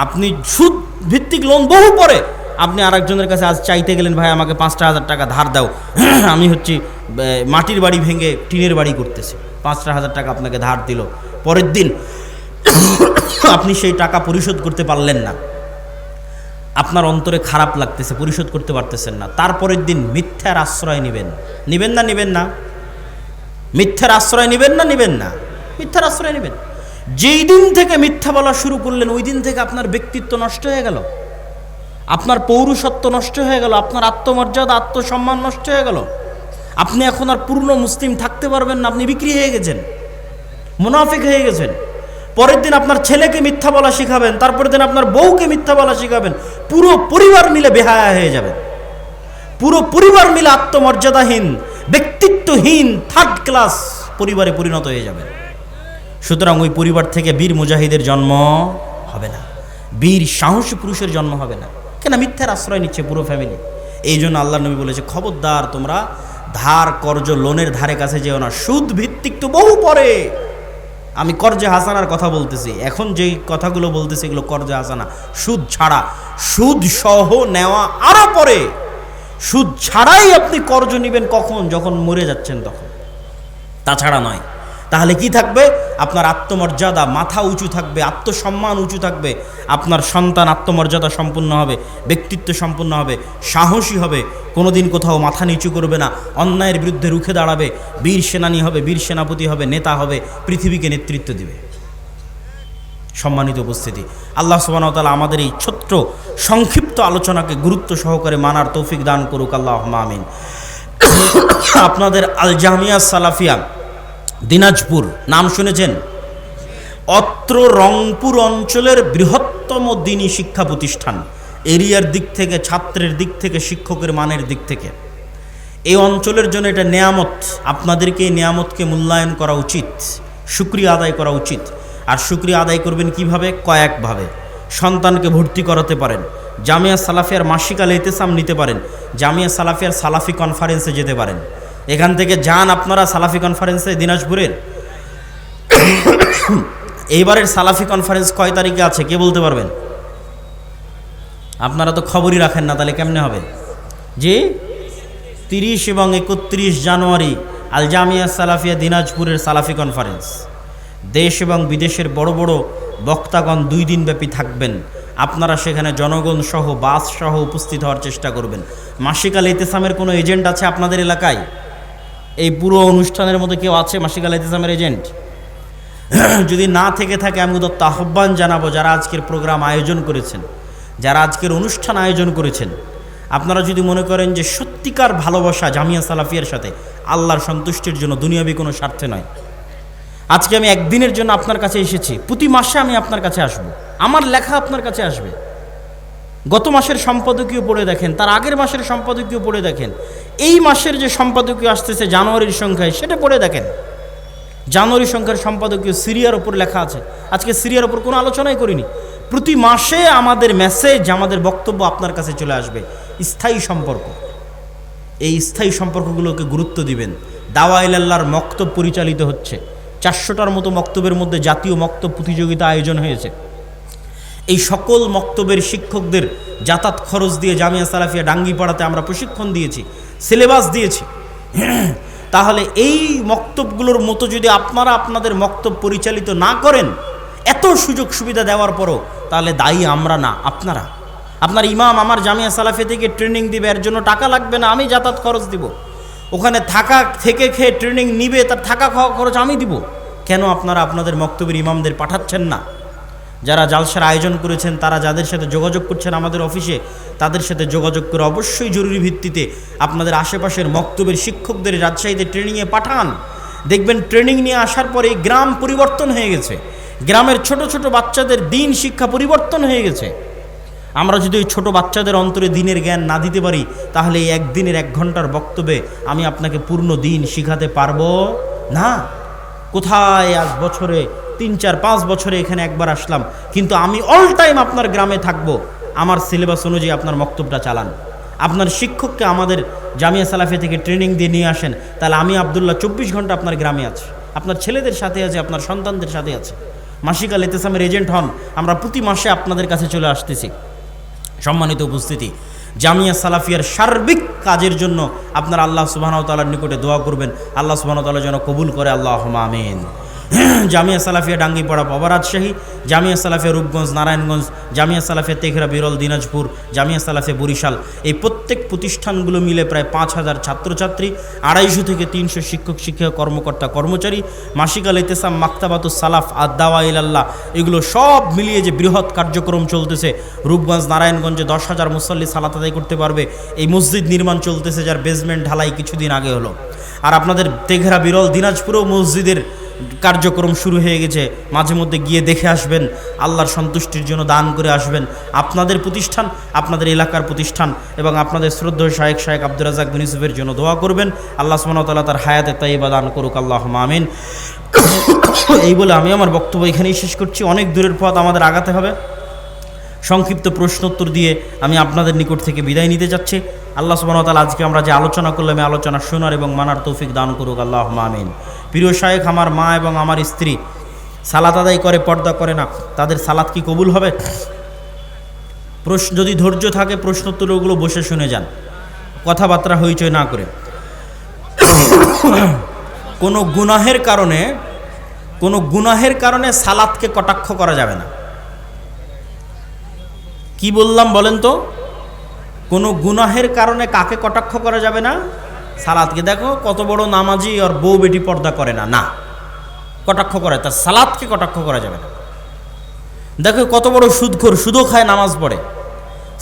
[SPEAKER 1] আপনি সুদ ভিত্তিক লোন বহু পরে আপনি আরেকজনের কাছে আজ চাইতে গেলেন, ভাই আমাকে 5,000 টাকা ধার দাও, আমি হচ্ছি মাটির বাড়ি ভেঙে টিনের বাড়ি করতেছি, 5,000 টাকা আপনাকে ধার দিল। পরের দিন আপনি সেই টাকা পরিশোধ করতে পারলেন না, আপনার অন্তরে খারাপ লাগতেছে, পরিশোধ করতে পারতেছেন না। তারপরের দিন মিথ্যার আশ্রয় নেবেন, নেবেন না? নেবেন না? মিথ্যার আশ্রয় নেবেন না? নেবেন না? মিথ্যার আশ্রয় নেবেন। যেই দিন থেকে মিথ্যা বলা শুরু করলেন, ওই দিন থেকে আপনার ব্যক্তিত্ব নষ্ট হয়ে গেল, আপনার পৌরুষত্ব নষ্ট হয়ে গেল, আপনার আত্মমর্যাদা, আত্মসম্মান নষ্ট হয়ে গেল। আপনি এখন আর পূর্ণ মুসলিম থাকতে পারবেন না, আপনি বিক্রি হয়ে গেছেন, মুনাফিক হয়ে গেছেন। পরের দিন আপনার ছেলেকে মিথ্যা বলা শিখাবেন, তারপরের দিন আপনার বউকে মিথ্যা বলা শিখাবেন, পুরো পরিবার মিলে বেহায়া হয়ে যাবেন, পুরো পরিবার মিলে আত্মমর্যাদাহীন, ব্যক্তিত্বহীন, থার্ড ক্লাস পরিবারে পরিণত হয়ে যাবেন। সুতরাং ওই পরিবার থেকে বীর মুজাহিদের জন্ম হবে না, বীর সাহসী পুরুষের জন্ম হবে না। কেন? মিথ্যার আশ্রয় নিচ্ছে পুরো ফ্যামিলি। এই জন্য আল্লাহ নবী বলেছে, খবরদার তোমরা ধার, কর্জ, লোনের ধারে কাছে যেও না। সুদ ভিত্তিক তো বহু পরে, আমি কর্জে হাসানার কথা বলতেছি, এখন যেই কথাগুলো বলতেছি এগুলো কর্জে হাসানা, সুদ ছাড়া। সুদ সহ নেওয়া আরো পরে। সুদ ছাড়াই আপনি কর্জ নেবেন কখন? যখন মরে যাচ্ছেন তখন, তাছাড়া নয়। তাহলে কি থাকবে? আপনার আত্মমর্যাদা, মাথা উঁচু থাকবে, আত্মসম্মান উঁচু থাকবে, আপনার সন্তান আত্মমর্যাদা সম্পূর্ণ হবে, ব্যক্তিত্ব সম্পূর্ণ হবে, সাহসী হবে, কোনোদিন কোথাও মাথা নিচু করবে না, অন্যায়ের বিরুদ্ধে রুখে দাঁড়াবে, বীর সেনানী হবে, বীর সেনাপতি হবে, নেতা হবে, পৃথিবীকে নেতৃত্ব দিবে। সম্মানিত উপস্থিতি, আল্লাহ সুবহানাহু ওয়া তাআলা আমাদের এই ছোট্ট সংক্ষিপ্ত আলোচনাকে গুরুত্ব সহকারে মানার তৌফিক দান করুক, আল্লাহুম্মা আমিন। আপনাদের আল জামিয়া সালাফিয়া দিনাজপুর নাম শুনেছেন? অত্র রংপুর অঞ্চলের বৃহত্তম দ্বীনী শিক্ষা প্রতিষ্ঠান, এরিয়ার দিক থেকে, ছাত্রের দিক থেকে, শিক্ষকের মানের দিক থেকে। এই অঞ্চলের জন্য এটা নেয়ামত। আপনাদেরকে এই নেয়ামতকে মূল্যায়ন করা উচিত, শুকরিয়া আদায় করা উচিত। আর শুকরিয়া আদায় করবেন কিভাবে? কয়েকভাবে। সন্তানকে ভর্তি করাতে পারেন, জামিয়া সালাফিয়ার মাসিক আল ইতিসাম নিতে পারেন, জামিয়া সালাফিয়ার সালাফি কনফারেন্সে যেতে পারেন। এখান থেকে যান আপনারা সালাফি কনফারেন্সে দিনাজপুরের। এইবারের সালাফি কনফারেন্স কয় তারিখে আছে কে বলতে পারবেন? আপনারা তো খবরই রাখেন না, তাহলে কেমনে হবে? যে 30 এবং 31 জানুয়ারি আল জামিয়া সালাফিয়া দিনাজপুরের সালাফি কনফারেন্স। দেশ এবং বিদেশের বড় বড় বক্তাগণ 2 দিন ব্যাপী থাকবেন। আপনারা সেখানে জনগণ সহ বাস সহ উপস্থিত হওয়ার চেষ্টা করবেন। মাসিক আল ইতিসামের কোনো এজেন্ট আছে আপনাদের এলাকায়? এই পুরো অনুষ্ঠানের মধ্যে কেউ আছে মাসিক আল ইতিসামের এজেন্ট? যদি না থেকে থাকে আমি উদাত্ত আহ্বান জানাবো, যারা আজকের প্রোগ্রাম আয়োজন করেছেন, যারা আজকের অনুষ্ঠান আয়োজন করেছেন, আপনারা যদি মনে করেন যে সত্যিকার ভালোবাসা জামিয়া সালাফিয়ার সাথে আল্লাহর সন্তুষ্টির জন্য, দুনিয়াবি কোনো স্বার্থে নয়, আজকে আমি একদিনের জন্য আপনার কাছে এসেছি, প্রতি মাসে আমি আপনার কাছে আসব, আমার লেখা আপনার কাছে আসবে। গত মাসের সম্পাদকীয় পড়ে দেখেন, তার আগের মাসের সম্পাদকীয় পড়ে দেখেন, এই মাসের যে সম্পাদকীয় আসতেছে জানুয়ারির সংখ্যায় সেটা পড়ে দেখেন। জানুয়ারি সংখ্যার সম্পাদকীয় সিরিয়ার ওপর লেখা আছে। আজকে সিরিয়ার ওপর কোনো আলোচনাই করিনি। প্রতি মাসে আমাদের মেসেজ, আমাদের বক্তব্য আপনার কাছে চলে আসবে। স্থায়ী সম্পর্ক, এই স্থায়ী সম্পর্কগুলোকে গুরুত্ব দিবেন। দাওয়া ইলাল্লাহর মক্তব পরিচালিত হচ্ছে। 400টার মতো মক্তবের মধ্যে জাতীয় মক্তব প্রতিযোগিতা আয়োজন হয়েছে। এই সকল মক্তবের শিক্ষকদের যাতায়াত খরচ দিয়ে জামিয়া সালাফিয়া ডাঙ্গিপাড়াতে আমরা প্রশিক্ষণ দিয়েছি, সিলেবাস দিয়েছি। তাহলে এই মক্তবগুলোর মতো যদি আপনারা আপনাদের মক্তব পরিচালিত না করেন, এত সুযোগ সুবিধা দেওয়ার পরও, তাহলে দায়ী আমরা না, আপনারা। আপনার ইমাম আমার জামিয়া সালাফিয়া থেকে ট্রেনিং দিবে, এর জন্য টাকা লাগবে না, আমি যাতায়াত খরচ দিব। ওখানে থাকা থেকে খেয়ে ট্রেনিং নিবে, তার থাকা খাওয়া খরচ আমি দিব। কেন আপনারা আপনাদের মক্তবের ইমামদের পাঠাচ্ছেন না? যারা জালসার আয়োজন করেছেন, তারা যাদের সাথে যোগাযোগ করছেন আমাদের অফিসে, তাদের সাথে যোগাযোগ করে অবশ্যই জরুরি ভিত্তিতে আপনাদের আশেপাশের মক্তবের শিক্ষকদের রাজশাহীতে ট্রেনিংয়ে পাঠান। দেখবেন ট্রেনিং নিয়ে আসার পরে গ্রাম পরিবর্তন হয়ে গেছে। গ্রামের ছোট ছোট বাচ্চাদের দিন শিক্ষা পরিবর্তন হয়ে গেছে। আমরা যদি ওই ছোটো বাচ্চাদের অন্তরে দিনের জ্ঞান না দিতে পারি, তাহলে এই একদিনের 1 ঘন্টার বক্তব্যে আমি আপনাকে পূর্ণ দিন শিখাতে পারবো না। কোথায় আজ বছরে 3, 4, 5 বছরে এখানে একবার আসলাম, কিন্তু আমি অল টাইম আপনার গ্রামে থাকবো। আমার সিলেবাস অনুযায়ী আপনার বক্তব্যটা চালান। আপনার শিক্ষককে আমাদের জামিয়া সালাফিয়া থেকে ট্রেনিং দিয়ে নিয়ে আসেন, তাহলে আমি আব্দুল্লাহ 24 ঘন্টা আপনার গ্রামে আছি, আপনার ছেলেদের সাথে আছে, আপনার সন্তানদের সাথে আছে। মাসিক আল ইতিসামের এজেন্ট হন, আমরা প্রতি মাসে আপনাদের কাছে চলে আসতেছি। সম্মানিত উপস্থিতি, জামিয়া সালাফিয়ার সার্বিক কাজের জন্য আপনারা আল্লাহ সুবহানাহু ওয়া তাআলার নিকটে দোয়া করবেন। আল্লাহ সুবহানাহু ওয়া তাআলা যেন কবুল করে, আল্লাহুম্মা আমিন। জামিয়া সালাফিয়া ডাঙ্গিপাড়া পাবা রাজশাহী, জামিয়া সালাফিয়া রূপগঞ্জ নারায়ণগঞ্জ, জামিয়া সালাফিয়া তেঘরা বিরল দিনাজপুর, জামিয়া সালাফিয়া বরিশাল, এই প্রত্যেক প্রতিষ্ঠানগুলো মিলে প্রায় 5000 ছাত্রছাত্রী, 250 থেকে 300 শিক্ষক শিক্ষক কর্মকর্তা কর্মচারী, মাসিক আল ইতিসাম, মাকতাবাতুস সালাফ, আদ-দাওয়া ইলাল্লাহ, এগুলো সব মিলিয়ে যে বৃহৎ কার্যক্রম চলতেছে। রূপগঞ্জ নারায়ণগঞ্জে 10,000 মুসল্লি সালাত আদায় করতে পারবে। এই মসজিদ নির্মাণ চলতেছে, যার বেসমেন্ট ঢালাই কিছুদিন আগে হলো। আর আপনাদের তেঘরা বিরল দিনাজপুরেও মসজিদের কার্যক্রম শুরু হয়ে গেছে। মাঝে মধ্যে গিয়ে দেখে আসবেন, আল্লাহর সন্তুষ্টির জন্য দান করে আসবেন। আপনাদের প্রতিষ্ঠান, আপনাদের এলাকার প্রতিষ্ঠান এবং আপনাদের শ্রদ্ধেয় শায়েখ আব্দুর রাজ্জাক বিন ইউসুফের জন্য দোয়া করবেন। আল্লাহ সুবহানাহু ওয়া তাআলা তার হায়াতে তাইয়্যিবা দান করুক, আল্লাহুম্মা আমিন। এই বলে আমি আমার বক্তব্য এখানেই শেষ করছি। অনেক দূরের পথ আমাদের আগাতে হবে। সংক্ষিপ্ত প্রশ্নোত্তর দিয়ে আমি আপনাদের নিকট থেকে বিদায় নিতে যাচ্ছি। আল্লাহ সুবহানাহু ওয়া তাআলা আজকে আমরা যে আলোচনা করলাম, এই আলোচনা শোনার এবং মানার তৌফিক দান করুক, আল্লাহুম্মা আমিন। প্রিয় শায়েখ, আমার মা এবং আমার স্ত্রী সালাত আদায় করে, পর্দা করে না, তাদের সালাত কি কবুল হবে? যদি ধৈর্য থাকে প্রশ্নোত্তরগুলো বসে শুনে যান, কথাবার্তা হইচই না করে। কোনো গুনাহের কারণে সালাতকে কটাক্ষ করা যাবে না। কি বললাম বলেন তো? কোনো গুনাহের কারণে কাকে কটাক্ষ করা যাবে না? সালাতকে। দেখো কত বড় নামাজি আর বউ বেটি পর্দা করে না, না, কটাক্ষ করে, তার সালাতকে কটাক্ষ করা যাবে না। দেখো কত বড় সুদখোর, সুদও খায়, নামাজ পড়ে,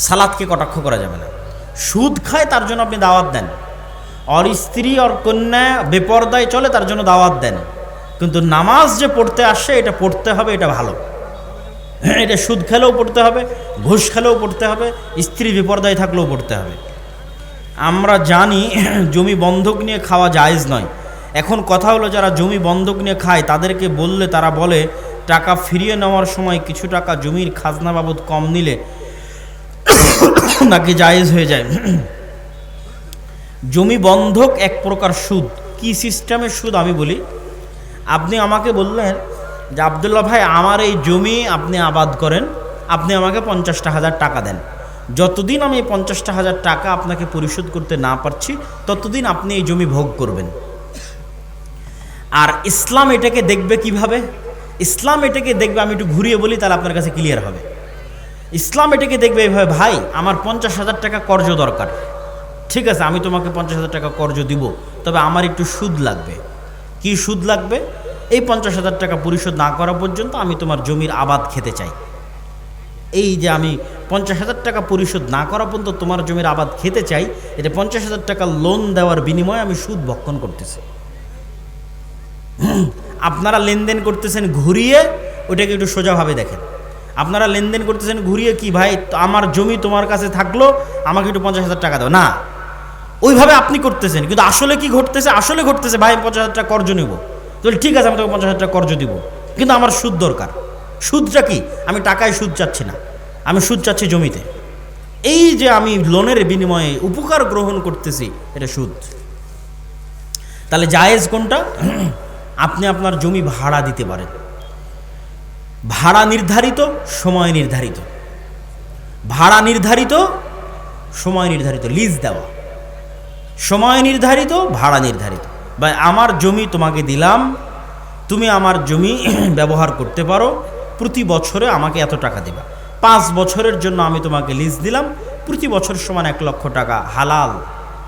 [SPEAKER 1] সালাতকে কটাক্ষ করা যাবে না। সুদ খায় তার জন্য আপনি দাওয়াত দেন, আর স্ত্রী আর কন্যা বেপর্দায় চলে তার জন্য দাওয়াত দেন, কিন্তু নামাজ যে পড়তে আসে এটা পড়তে হবে, এটা ভালো। এটা সুদ খেলেও পড়তে হবে, ঘুষ খেলেও পড়তে হবে, স্ত্রী বিপর্দায় থাকলেও পড়তে হবে। আমরা জানি জমি বন্ধক নিয়ে খাওয়া জায়েজ নয়। এখন কথা হলো, যারা জমি বন্ধক নিয়ে খায় তাদেরকে বললে তারা বলে টাকা ফিরিয়ে নেওয়ার সময় কিছু টাকা জমির খাজনা বাবদ কম নিলে নাকি জায়েজ হয়ে যায়? জমি বন্ধক এক প্রকার সুদ। কি সিস্টেমের সুদ আমি বলি। আপনি আমাকে বললেন যে আব্দুল্লাহ ভাই আমার এই জমি আপনি আবাদ করেন, আপনি আমাকে 50,000 টাকা দেন। যতদিন আমি 50,000 টাকা আপনাকে পরিশোধ করতে না পারছি ততদিন আপনি এই জমি ভোগ করবেন। আর ইসলাম এটাকে দেখবে কিভাবে? ইসলাম এটাকে দেখবে, আমি একটু ঘুরিয়ে বলি তাহলে আপনার কাছে ক্লিয়ার হবে। ইসলাম এটাকে দেখবে এইভাবে, ভাই আমার 50,000 টাকা কর্জ দরকার, ঠিক আছে আমি তোমাকে 50,000 টাকা কর্জ দিব, তবে আমার একটু সুদ লাগবে। কি সুদ লাগবে? এই 50,000 টাকা পরিশোধ না করা পর্যন্ত আমি তোমার জমির আবাদ খেতে চাই। এই যে আমি 50,000 টাকা পরিশোধ না করা পর্যন্ত তোমার জমির আবাদ খেতে চাই, এটা 50,000 টাকা লোন দেওয়ার বিনিময়ে আমি সুদ ভক্ষণ করতেছি। আপনারা লেনদেন করতেছেন ঘুরিয়ে, ওটাকে একটু সোজাভাবে দেখেন। আপনারা লেনদেন করতেছেন ঘুরিয়ে, কি ভাই আমার জমি তোমার কাছে থাকলো, আমাকে একটু 50,000 টাকা দাও, না ওইভাবে আপনি করতেছেন। কিন্তু আসলে কি ঘটতেছে? আসলে ঘটতেছে ভাই 50,000 টাকা কর্জ নেব, তাহলে ঠিক আছে আমি তোকে 50,000 টাকা কর্জ দিব, কিন্তু আমার সুদ দরকার। সুদটা কি? আমি টাকায় সুদ চাচ্ছি না, আমি সুদ চাচ্ছি জমিতে। এই যে আমি লোনের বিনিময়ে উপকার গ্রহণ করতেছি, এটা সুদ। তাহলে জায়েজ কোনটা? আপনি আপনার জমি ভাড়া দিতে পারেন। ভাড়া নির্ধারিত, সময় নির্ধারিত। ভাড়া নির্ধারিত, সময় নির্ধারিত। লিজ দেওয়া, সময় নির্ধারিত, ভাড়া নির্ধারিত। বা আমার জমি তোমাকে দিলাম, তুমি আমার জমি ব্যবহার করতে পারো, প্রতি বছরে আমাকে এত টাকা দেবা। 5 বছরের জন্য আমি তোমাকে লিজ দিলাম, প্রতি বছর সমান 1 লক্ষ টাকা, হালাল,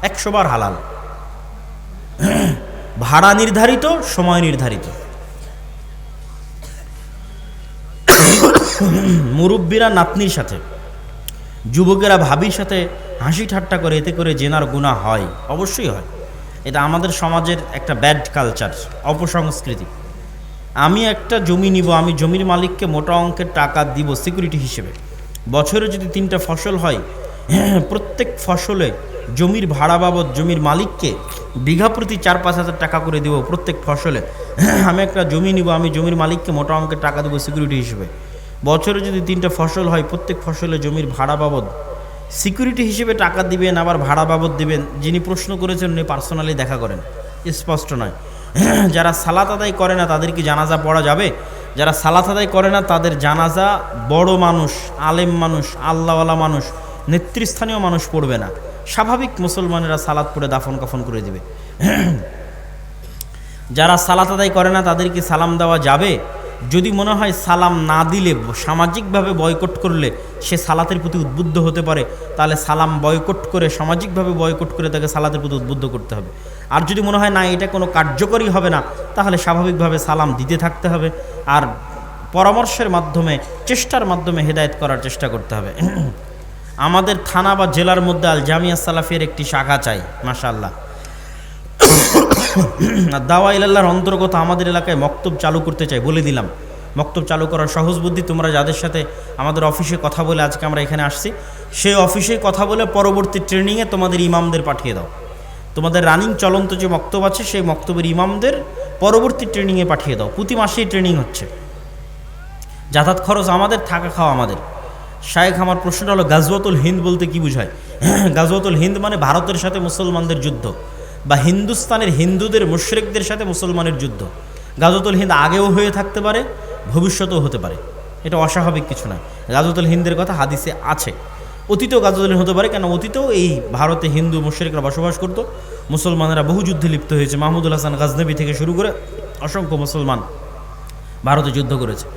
[SPEAKER 1] 100 বার হালাল। ভাড়া নির্ধারিত, সময় নির্ধারিত। মুরব্বীরা নাতনির সাথে, যুবকেরা ভাবির সাথে হাসি ঠাট্টা করে, এতে করে জেনার গুনাহ হয়, অবশ্যই হয়। এটা আমাদের সমাজের একটা ব্যাড কালচার, অপসংস্কৃতি। আমি একটা জমি নিব, আমি জমির মালিককে মোটা অঙ্কের টাকা দিব সিকিউরিটি হিসেবে। বছরে যদি 3টা ফসল হয়, প্রত্যেক ফসলে জমির ভাড়া বাবদ জমির মালিককে বিঘা প্রতি 4-5 হাজার টাকা করে দিব প্রত্যেক ফসলে। আমি একটা জমি নিব, আমি জমির মালিককে মোটা অঙ্কের টাকা দেবো সিকিউরিটি হিসেবে। বছরে যদি 3টা ফসল হয়, প্রত্যেক ফসলে জমির ভাড়া বাবদ সিকিউরিটি হিসেবে টাকা দিবেন, আবার ভাড়া বাবদ দিবেন। যিনি প্রশ্ন করেছেন উনি পার্সোনালি দেখা করেন, স্পষ্ট নয়। যারা সালাত আদায় করে না তাদের কি জানাজা পড়া যাবে? যারা সালাত আদায় করে না তাদের জানাজা বড় মানুষ, আলেম মানুষ, আল্লাহওয়ালা মানুষ, নেতৃস্থানীয় মানুষ পড়বে না। স্বাভাবিক মুসলমানেরা সালাত পড়ে দাফন কাফন করে দিবে। যারা সালাত আদায় করে না তাদেরকে সালাম দেওয়া যাবে? যদি মনে হয় সালাম না দিলে সামাজিকভাবে বয়কট করলে সে সালাতের প্রতি উদ্বুদ্ধ হতে পারে, তাহলে সালাম বয়কট করে, সামাজিকভাবে বয়কট করে তাকে সালাতের প্রতি উদ্বুদ্ধ করতে হবে। আর যদি মনে হয় না এটা কোনো কার্যকরী হবে না, তাহলে স্বাভাবিকভাবে সালাম দিতে থাকতে হবে, আর পরামর্শের মাধ্যমে, চেষ্টার মাধ্যমে হেদায়েত করার চেষ্টা করতে হবে। আমাদের থানা বা জেলার মধ্যে আল জামিয়া সালাফিয়ার একটি শাখা চাই, মাশাআল্লাহ। দাওয়া ইলাল্লাহর অন্তর্গত আমাদের এলাকায় মক্তব চালু করতে চাই, বলে দিলাম। মক্তব চালু করার সহজ বুদ্ধি, তোমরা যাদের সাথে আমাদের অফিসে কথা বলে আজকে আমরা এখানে আসছি, সেই অফিসে কথা বলে পরবর্তী ট্রেনিংয়ে তোমাদের ইমামদের পাঠিয়ে দাও। তোমাদের রানিং চলন্ত যে মক্তব আছে সেই মক্তবের ইমামদের পরবর্তী ট্রেনিংয়ে পাঠিয়ে দাও। প্রতি মাসেই ট্রেনিং হচ্ছে, যাতায়াত খরচ আমাদের, থাকা খাওয়া আমাদের। শায়েখ, আমার প্রশ্নটা হলো গাজওয়াতুল হিন্দ বলতে কি বোঝায়? গাজওয়াতুল হিন্দ মানে ভারতের সাথে মুসলমানদের যুদ্ধ, বা হিন্দুস্তানের হিন্দুদের মুশরিকদের সাথে মুসলমানের যুদ্ধ। গাজওয়াতুল হিন্দ আগেও হয়ে থাকতে পারে, ভবিষ্যতেও হতে পারে, এটা অস্বাভাবিক কিছু নয়। গাজওয়াতুল হিন্দের কথা হাদিসে আছে। অতীতেও গাজওয়াতুল হিন্দ হতে পারে, কেন অতীতেও এই ভারতে হিন্দু মুশরিকরা বসবাস করতো, মুসলমানেরা বহু যুদ্ধে লিপ্ত হয়েছে। মাহমুদুল হাসান গাজনবী থেকে শুরু করে অসংখ্য মুসলমান ভারতে যুদ্ধ করেছে।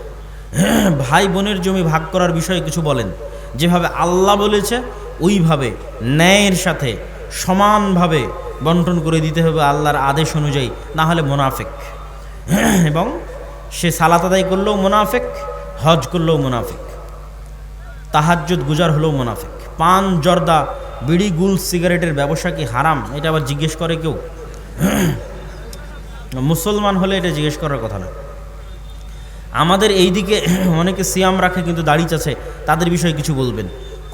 [SPEAKER 1] ভাই বোনের জমি ভাগ করার বিষয়ে কিছু বলেন। যেভাবে আল্লাহ বলেছে ওইভাবে ন্যায়ের সাথে সমানভাবে বন্টন করে দিতে হবে আল্লাহর আদেশ অনুযায়ী, না হলে মুনাফিক। এবং সে সালাত আদায় করলেও মুনাফিক, হজ করলেও মুনাফিক, তাহাজ্জুদ গুজার হলেও মুনাফিক। পান, জর্দা, বিড়ি, গুল, সিগারেটের ব্যবসা কি হারাম? এটা আবার জিজ্ঞেস করে কেউ। মুসলমান হলে এটা জিজ্ঞেস করার কথা না। আমাদের এই দিকে অনেকে সিয়াম রাখে কিন্তু দাড়ি চাচ্ছে, তাদের বিষয়ে কিছু বলবেন।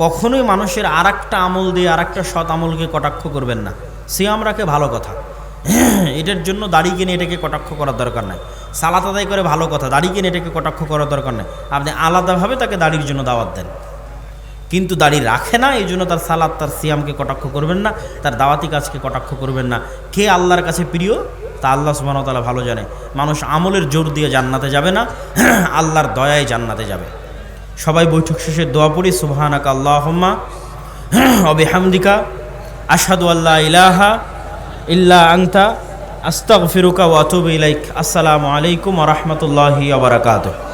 [SPEAKER 1] কখনোই মানুষের আর একটা আমল দিয়ে আর একটা সৎ আমলকে কটাক্ষ করবেন না। সিয়াম রাখে ভালো কথা, এটার জন্য দাড়ি কিনে এটাকে কটাক্ষ করার দরকার নাই। সালাত আদায় করে ভালো কথা, দাড়ি কিনে এটাকে কটাক্ষ করার দরকার নাই। আপনি আলাদাভাবে তাকে দাড়ির জন্য দাওয়াত দেন। কিন্তু দাড়ি রাখে না, এই জন্য তার সালাত তার সিয়ামকে কটাক্ষ করবেন না, তার দাওয়াতি কাজকে কটাক্ষ করবেন না। কে আল্লাহর কাছে প্রিয় তা আল্লাহ সুবহানাহু ওয়া তাআলা ভালো জানে। মানুষ আমলের জোর দিয়ে জান্নাতে যাবে না, আল্লাহর দয়ায় জান্নাতে যাবে। সবাই বৈঠক শেষে দোয়া পড়ি, সুবহানাকা আল্লাহুম্মা ওয়া বিহামদিকা আশহাদু আল্লা ইলাহা ইল্লা আনতা আস্তাগফিরুকা ওয়া আতুবু ইলাইক। আসসালামু আলাইকুম ওয়া রাহমাতুল্লাহি ওয়া বারাকাতুহু।